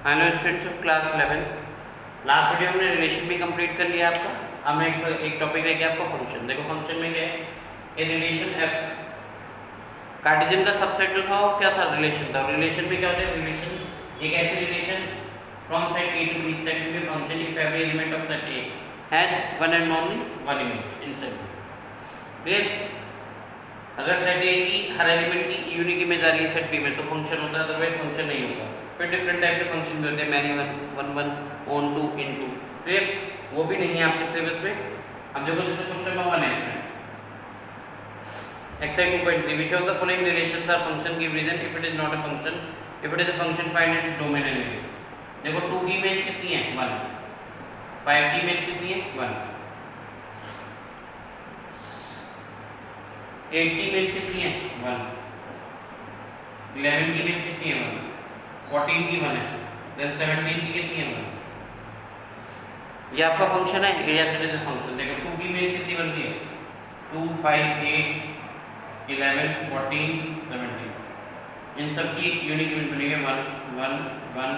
Hello students of class 11। Last video हमने relation भी complete कर लिया आपका। अब मैं एक टॉपिक लेके आपको फंक्शन। देखो फंक्शन में क्या है, ए रिलेशन एफ। कार्टेशियन का सबसेट जो था वो क्या था, रिलेशन था। रिलेशन में क्या होता है, रिलेशन एक ऐसी relation from set A to B set to B function if every element of set A has one and only one image in set B. Clear? अगर सेट ए की हर एलिमेंट की यूनिक इमेज आ रही है set B में तो function होता है, अदरवाइज फंक्शन नहीं होता। फिर डिफरेंट टाइप के फंक्शन भी होते हैं, many one, one one, onto, into. Clear? वो भी नहीं है आपके सिलेबस में। अब देखो जैसे क्वेश्चन नंबर 1 है इसमें, exercise 2.3 which of the following relations are function give reason if it is not a function, if it is a function find its domain and range. देखो 2 की इमेज कितनी है, 1। 5 की इमेज कितनी है, 1। 8 की इमेज कितनी है, 1। 11 की इमेज कितनी है, 1। 14 की 1 है, देन 17 की कितनी है, 1। ये आपका फंक्शन है, area set is a function. देखो 2 की इमेज कितनी बनती है, 2 5 8 11 14 17। इन सब की यूनिक इमेज बनेगी 1 1 1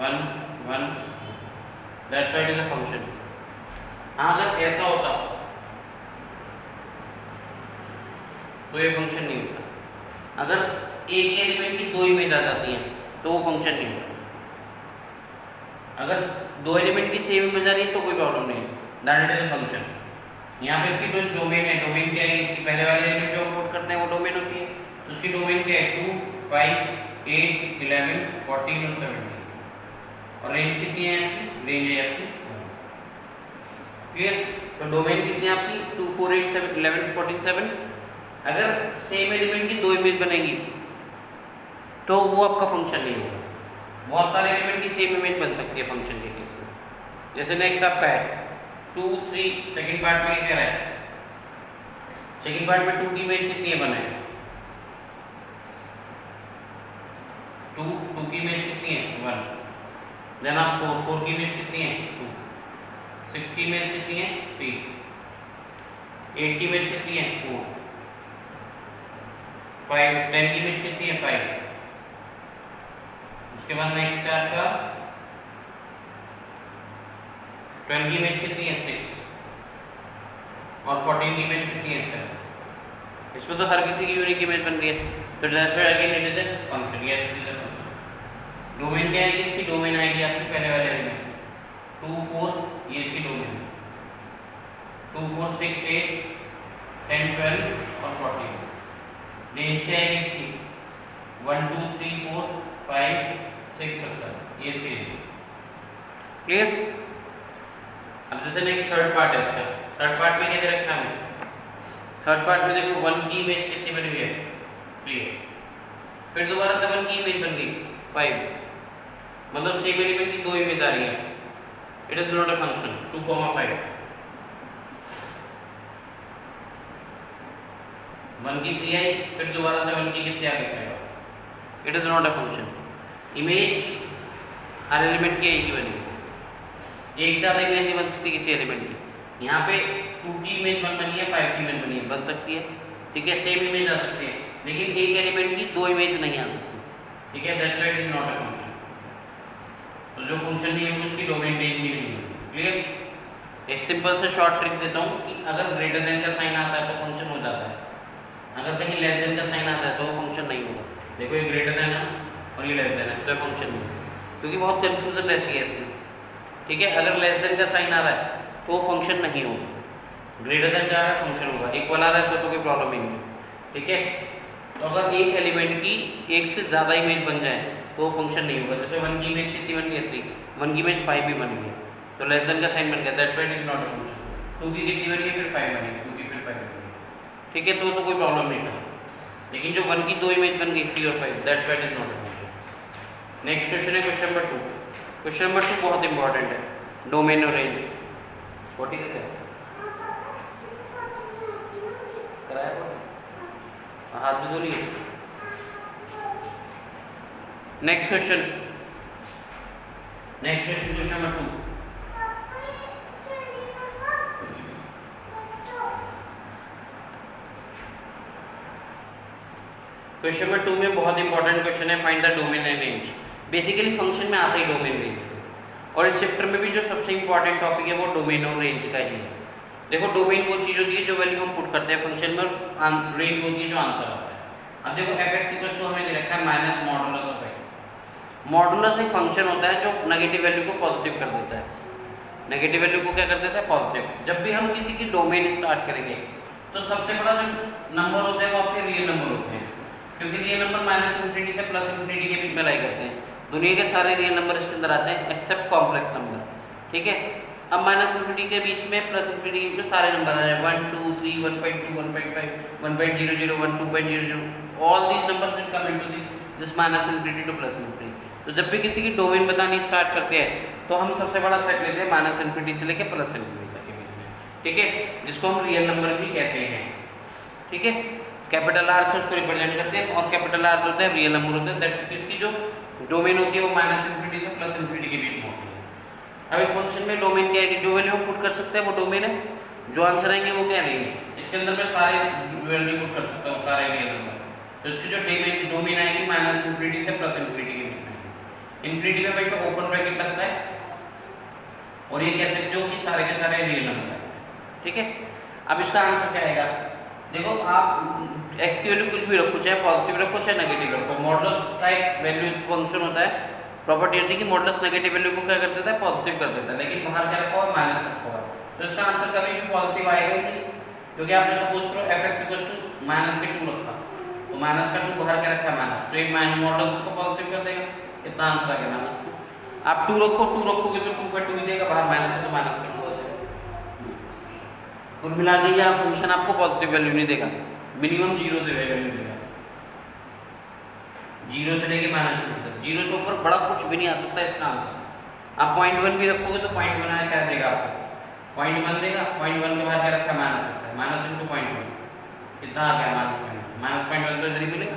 1 1। That's why it is a function. हाँ, अगर ऐसा होता तो ये फंक्शन नहीं होता। अगर एक ही एलिमेंट की 2 इमेज आ जाती हैं तो वो फंक्शन नहीं होता। अगर 2 एलिमेंट की सेम इमेज आ रही है तो कोई प्रॉब्लम नहीं है, दैट इज अ फंक्शन। यहाँ पे इसकी जो डोमेन है, डोमेन क्या है, इसकी पहले वाले एलिमेंट जो आउटपुट करते हैं वो डोमेन होती है। तो उसकी डोमेन क्या है, 2 5 8 11 14 और 17। और रेंज कितनी है आपकी, रेंज है आपकी। क्लियर? तो डोमेन कितनी है आपकी, 2 4 8 7 11 14 7। अगर सेम एलिमेंट की 2 इमेज बनेगी तो वो आपका फंक्शन नहीं होगा। बहुत सारे एलिमेंट की सेम इमेज बन सकती है फंक्शन के केस में। जैसे नेक्स्ट आपका है 2 3। सेकंड पार्ट में क्या कह रहा है, सेकंड पार्ट में 2 की इमेज कितनी है, 1 है। 2 की इमेज कितनी है, 1। देन आप 4 की इमेज कितनी है, 2। 6 की इमेज कितनी है, 3। 8 की इमेज कितनी है, 4। 5 10 की इमेज कितनी है, 5। उसके बाद नेक्स्ट है आपका 12 की इमेज कितनी है, 6। और 14 की इमेज कितनी है, 7। इसमें तो हर किसी की यूनिक इमेज बन रही है, तो that's why again it is a function. Yes, it is a function. Domain क्या है, इसकी डोमेन आएगी आपकी पहले वाले एलिमेंट 2 4, ये इसकी डोमेन है 2 4 6 8 10 12 और 14। रेंज क्या है इसकी, 1 2 3 4 5 6 और 7। ये इसकी रेंज। क्लियर? अब जैसे नेक्स्ट थर्ड पार्ट है इसका। थर्ड पार्ट में क्या दे रखा है, थर्ड पार्ट में देखो 1 की इमेज कितनी बनी हुई है, 3। फिर दोबारा से 1 की इमेज बन गई 5। मतलब सेम एलिमेंट की 2 इमेज आ रही है। It is not a function. 2 5 1 की 3 आई, फिर दोबारा से 1 की कितनी आ गई, it is not a function. Image her element की एक ही बनी, एक से ज्यादा इमेज नहीं बन सकती किसी एलिमेंट की। यहाँ पे 2 की इमेज बनी है, 5 की इमेज बनी है, बन सकती है। ठीक है, सेम इमेज आ सकती है, लेकिन एक एलिमेंट की 2 इमेज नहीं आ सकती। ठीक है, that's why it is not a function. तो जो फंक्शन नहीं है उसकी डोमेन रेंज भी नहीं है। क्लियर? एक सिंपल से शॉर्ट ट्रिक देता हूँ कि अगर ग्रेटर देन का साइन आता है तो फंक्शन हो जाता है, अगर कहीं लेस देन का साइन आता है तो वो फंक्शन नहीं होगा। देखो ये ग्रेटर देन है और ये लेस देन है तो फंक्शन नहीं है, क्योंकि बहुत कंफ्यूजन रहती है इसमें। ठीक है, अगर लेस देन का साइन आ रहा है तो वो फंक्शन नहीं होगा, ग्रेटर देन जा रहा है फंक्शन होगा। इक्वल आ रहा है तो कोई प्रॉब्लम ही नहीं है। ठीक है, तो अगर एक एलिमेंट की एक से ज़्यादा इमेज बन जाए तो वो फंक्शन नहीं होगा। जैसे 1 की इमेज कितनी बन गई, 3। 1 की इमेज 5 भी बन गई तो लेस देन का साइन बन गया, that's why it is not a function. 2 की कितनी बन गई, फिर 5 बनी, 2 की फिर 5 बन गई। ठीक है, तो कोई प्रॉब्लम नहीं था। लेकिन जो 1 की 2 इमेज बन गई 3 और 5, that's why it is not a function. Next question है क्वेश्चन नंबर 2। क्वेश्चन नंबर 2 बहुत इंपॉर्टेंट है, डोमेन और रेंज। 40 का कराया हाथ में धोनी है। Next question question number 2। Question number 2 में बहुत इंपॉर्टेंट क्वेश्चन है, find the domain and range. Basically function में आता ही डोमेन रेंज, और इस चैप्टर में भी जो सबसे इंपॉर्टेंट टॉपिक है वो डोमेन और रेंज का ही है। देखो डोमेन वो चीज़ होती है जो वैल्यू हम पुट करते हैं फंक्शन में, और रेंज होती है जो आंसर आता है। अब देखो एफ एक्स इक्वल टू हमें दे रखा है minus modulus of x. Modulus एक फंक्शन होता है जो नेगेटिव वैल्यू को पॉजिटिव कर देता है, नेगेटिव वैल्यू को क्या कर देता है, पॉजिटिव। जब भी हम किसी की डोमेन स्टार्ट करेंगे तो सबसे बड़ा जो नंबर होते हैं वो आपके रियल नंबर होते हैं, क्योंकि रियल नंबर माइनस इन्फिनिटी से प्लस इन्फिनिटी के बीच में लाई करते हैं। दुनिया के सारे रियल नंबर इसके अंदर आते हैं एक्सेप्ट कॉम्प्लेक्स नंबर, ठीक है। अब माइनस इन्फिनिटी के बीच में प्लस इन्फिनिटी में सारे नंबर आ रहे हैं 1 2 3 1.2 1.5 1.00 1 2.00, all these numbers will come into this minus infinity two plus infinity. तो जब भी किसी की डोमेन बतानी स्टार्ट करते हैं तो हम सबसे बड़ा सेट लेते हैं माइनस इन्फिनिटी से लेकर प्लस इन्फिनिटी तक के बीच में, ठीक है, जिसको हम रियल नंबर भी कहते हैं, ठीक है। कैपिटल आर से उसको रिप्रेजेंट करते हैं, और कैपिटल आर जो होता है रियल नंबर होता है, दैट इसकी जो डोमेन होती है वो माइनस इन्फिनिटी से प्लस इन्फिनिटी के बीच में होती है। अब इस फंक्शन में डोमेन क्या है कि जो वैल्यू हम पुट कर सकते हैं वो डोमेन है, जो आंसर आएंगे वो क्या है, रेंज। इसके अंदर मैं सारे वैल्यू पुट कर सकता हूँ, सारे रियल नंबर, तो इसकी जो डोमेन आएगी माइनस इन्फिनिटी से प्लस इन्फिनिटी के बीच में। इन्फिनिटी में हमेशा ओपन ब्रैकेट लगता है, और ये कह सकते हो कि सारे के सारे रियल नंबर है, ठीक है। अब इसका आंसर क्या आएगा, देखो आप x की वैल्यू कुछ भी रखो, चाहे पॉजिटिव रखो चाहे नेगेटिव रखो, मॉडुलस का एक वैल्यू फंक्शन होता है, प्रॉपर्टी होती है कि मॉडुलस नेगेटिव वैल्यू को क्या कर देता है, पॉजिटिव कर देता है, लेकिन बाहर क्या रखा हुआ है, माइनस रखा हुआ है, तो इसका आंसर कभी भी पॉजिटिव आएगा ही नहीं, क्योंकि आपने सपोज करो f x equal to minus के 2 रखा, तो माइनस का 2 बाहर क्या रखा है, माइनस, तो एक माइनस मॉडुलस उसको पॉजिटिव कर देगा, कितना आंसर आ गया, माइनस 2। आप 2 रखोगे तो 2 का 2 ही देगा, बाहर माइनस है तो माइनस का 2 आ जाएगा। कुल मिला के यह फंक्शन आपको पॉजिटिव वैल्यू नहीं देगा, मिनिमम 0 से वैल्यू देगा, 0 से लेके माइनस 2 तक, 0 से ऊपर बड़ा कुछ भी नहीं आ सकता इसका आंसर। आप 0.1 भी रखोगे तो 0.1 आया क्या देगा आपको, 0.1 देगा, 0.1 के बाहर क्या रखा, माइनस रखा है, माइनस इंटू 0.1 कितना आ गया, माइनस 0.1 तो इधर ही मिलेगा,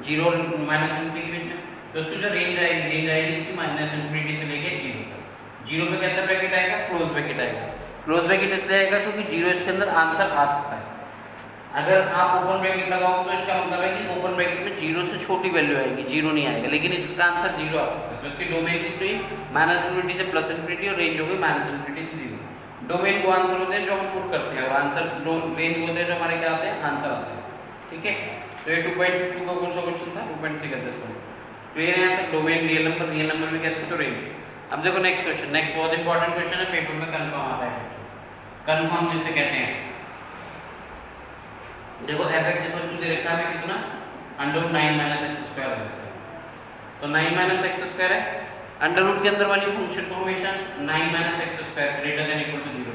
0 माइनस इन्फिनिटी के बीच में, तो उसकी जो रेंज आएगी इसकी माइनस इन्फिनिटी से लेके 0 तक। 0 पे कैसा ब्रैकेट आएगा, क्लोज ब्रैकेट आएगा, क्लोज ब्रैकेट इसलिए आएगा क्योंकि 0 इसके अंदर आंसर आ सकता है। अगर आप ओपन ब्रैकेट लगाओ तो इसका मतलब है कि ओपन ब्रैकेट में 0 से छोटी वैल्यू आएगी, 0 नहीं आएगा, लेकिन इसका आंसर 0 आ सकता है। तो इसकी डोमेन कितनी, माइनस इन्फिनिटी से प्लस इन्फिनिटी, और रेंज होगी माइनस इन्फिनिटी से 0। डोमेन वो आंसर होते हैं जो हम पुट करते हैं, और आंसर रेंज होते हैं जो हमारे क्या आते हैं, आंसर आते हैं, ठीक है। तो ये 2.2 का कौन सा क्वेश्चन था, 2.3 करते इसको क्लियर है। यहाँ तक डोमेन रियल नंबर भी कह सकते हो, रेंज। अब देखो नेक्स्ट क्वेश्चन, नेक्स्ट बहुत इंपॉर्टेंट क्वेश्चन है, पेपर में कंफर्म आता है, कंफर्म जिसे कहते हैं। देखो एफ एक्स इक्वल टू दे रखा है कितना, under root 9 minus x square है, तो 9 माइनस एक्स स्क्वायर है, अंडर रूट के अंदर वाली फंक्शन को हमेशा 9 minus x square greater than equal to 0,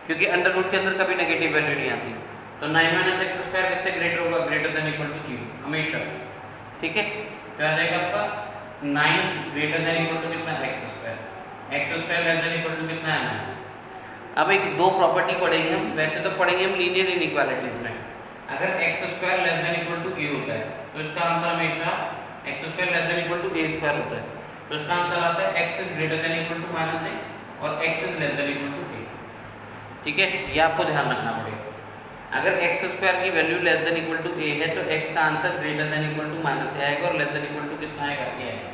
क्योंकि अंडर रूट के अंदर कभी नेगेटिव वैल्यू नहीं आती, तो 9 माइनस एक्स स्क्वायर किससे ग्रेटर होगा, ग्रेटर देन इक्वल टू 0 हमेशा, ठीक है। क्या आ जाएगा आपका 9 ग्रेटर देन इक्वल टू कितना, x square less than equal to कितना है 9। अब एक दो प्रॉपर्टी पढ़ेंगे हम, वैसे तो पढ़ेंगे हम लीनियर इनइक्वालिटीज में। अगर x square less than equal to a होता है तो इसका आंसर हमेशा x square less than equal to a square होता है, तो इसका आंसर आता है x is greater than equal to minus a और x is less than equal to a, ठीक है। ये आपको ध्यान रखना पड़ेगा। अगर एक्स स्क्वायर की value less than equal to a है तो एक्स का answer greater than equal to minus a आएगा, और लेस देन इक्वल टू कितना आएगा, ए आएगा,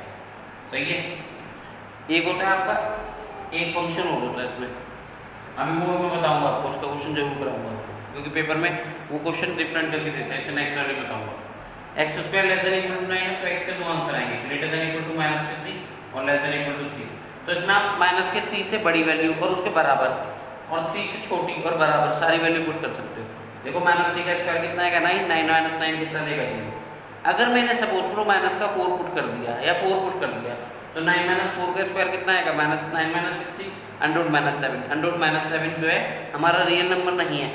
सही है। एक होता है आपका, एक फंक्शन और होता है इसमें, अभी वो मैं बताऊंगा आपको, उसका क्वेश्चन जरूर कराऊंगा आपको, क्योंकि पेपर में वो क्वेश्चन डिफरेंट करके देते हैं, इसे नेक्स्ट वाले में बताऊंगा। X square less than equal to 9 है तो एक्स के दो आंसर आएंगे, greater than equal to minus के 3 और लेस देन इक्वल टू 3। तो इसमें आप माइनस के 3 से बड़ी वैल्यू और उसके बराबर और 3 से छोटी और बराबर सारी वैल्यू पुट कर सकते हो। देखो माइनस 3 का स्क्वायर कितना आएगा, 9, 9 माइनस 9 कितना देगा, 0। अगर मैंने सपोज करो माइनस का 4 पुट कर दिया या 4 पुट कर दिया तो 9 माइनस 4 का स्क्वायर कितना आएगा, minus 9 minus 60 under root minus 7। Under root minus 7 जो है हमारा रियल नंबर नहीं है,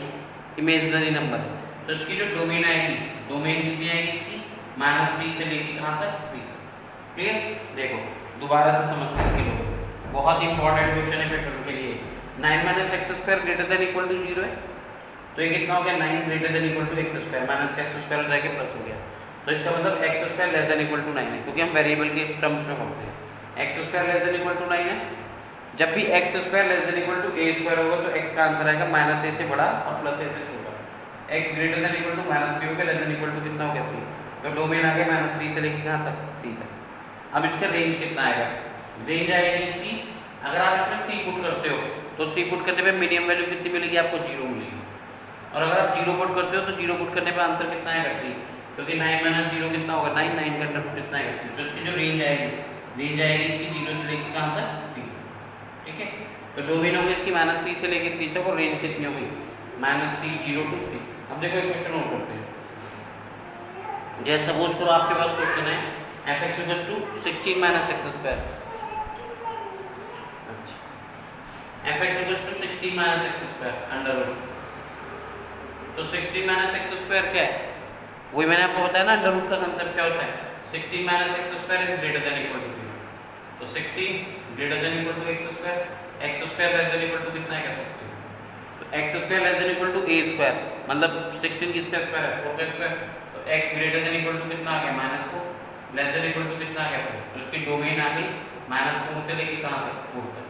इमेजिनरी नंबर है, तो इसकी जो डोमेन आएगी, डोमेन कितनी आएगी इसकी, -3 से लेकर कहाँ तक, 3 तक। क्लियर। देखो दोबारा से समझते हैं लोग, बहुत इंपॉर्टेंट क्वेश्चन है पेपर के लिए। 9 minus x square greater than equal to 0 है, तो ये कितना हो गया, 9 greater than equal to x square, minus का एक्स स्क्वायर हो जाएगा प्लस हो गया, तो इसका मतलब x square less than equal to 9 है, क्योंकि हम वेरिएबल के टर्म्स में पढ़ते हैं। X square less than equal to 9 है, जब भी x square less than equal to a square होगा तो एक्स का आंसर आएगा माइनस ए से बड़ा और प्लस ए से छोटा। X greater than equal to -3 हो गया, लेस देन इक्वल टू कितना हो गया, 3, तो डोमेन आ गया -3 से लेकर कहाँ तक, 3 तक। अब इसका रेंज कितना आएगा? रेंज आएगी इसकी, अगर आप इसमें सी पुट करते हो तो सी पुट करने पे मिनिमम वैल्यू कितनी मिलेगी आपको? 0 मिलेगी। और अगर आप 0 पुट करते हो तो 0 पुट करने पे आंसर कितना आएगा? 3, क्योंकि 9 माइनस 0 कितना होगा? 9, 9 का अंडर कितना आएगा? 3। तो इसकी जो रेंज आएगी इसकी 0 से लेकर कहाँ तक? 3। ठीक है, तो डोमेन होगी इसकी -3 से लेकर 3 तक, और रेंज कितनी होगी? -3, 0 to 3। अब देखो एक क्वेश्चन और करते हैं। जैसे सपोज करो आपके पास क्वेश्चन है f(x = 16 - x²). f(x = 16 - x²) under root. तो 16 - x² क्या है? वही मैंने आपको बताया ना अंडर रूट का कंसेप्ट क्या होता है। 16 - x² is greater than equal to 0। तो 16 greater than equal to x², x² less than equal to कितना है? 16। तो x² less than equal to a², मतलब 16 किसका स्क्वायर है? 4 का स्क्वायर। तो x greater than equal to कितना आ गया? -4, लेस देन इक्वल टू कितना आ गया? 4। तो इसकी डोमेन आ गई -4 से लेके कहां तक? 4 तक।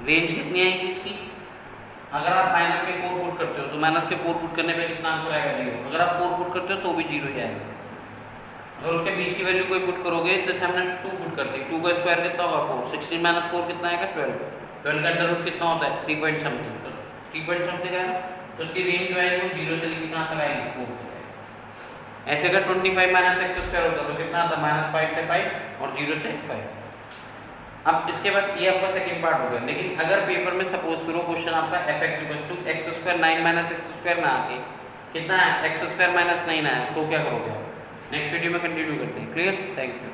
रेंज कितनी आएगी इसकी? अगर आप -4 पुट करते हो तो -4 पुट करने पे कितना आंसर आएगा? 0। अगर आप 4 पुट करते हो तो भी 0 ही आएगा। अगर उसके बीच की वैल्यू कोई पुट करोगे, जैसे हमने 2 पुट कर दी, 2 का स्क्वायर कितना होगा? 4। 16 - 4 कितना आएगा? 12। 12 का अंडर रूट कितना होता है? 3 पॉइंट समथिंग। तो 3 पॉइंट समथिंग आएगा, तो उसकी रेंज जो आएगी वो 0 से लेकर कहाँ तक आएगी? 4 तक आएगी। ऐसे अगर 25 - x² होता तो कितना आता? -5 से 5 और 0 से 5। अब इसके बाद ये आपका सेकंड पार्ट हो गया। लेकिन अगर पेपर में सपोज करो क्वेश्चन आपका f(x = x², 9 - x² में आके कितना है? x² - 9 आया, तो क्या करोगे आप? नेक्स्ट वीडियो में कंटिन्यू करते हैं। क्लियर? Thank you.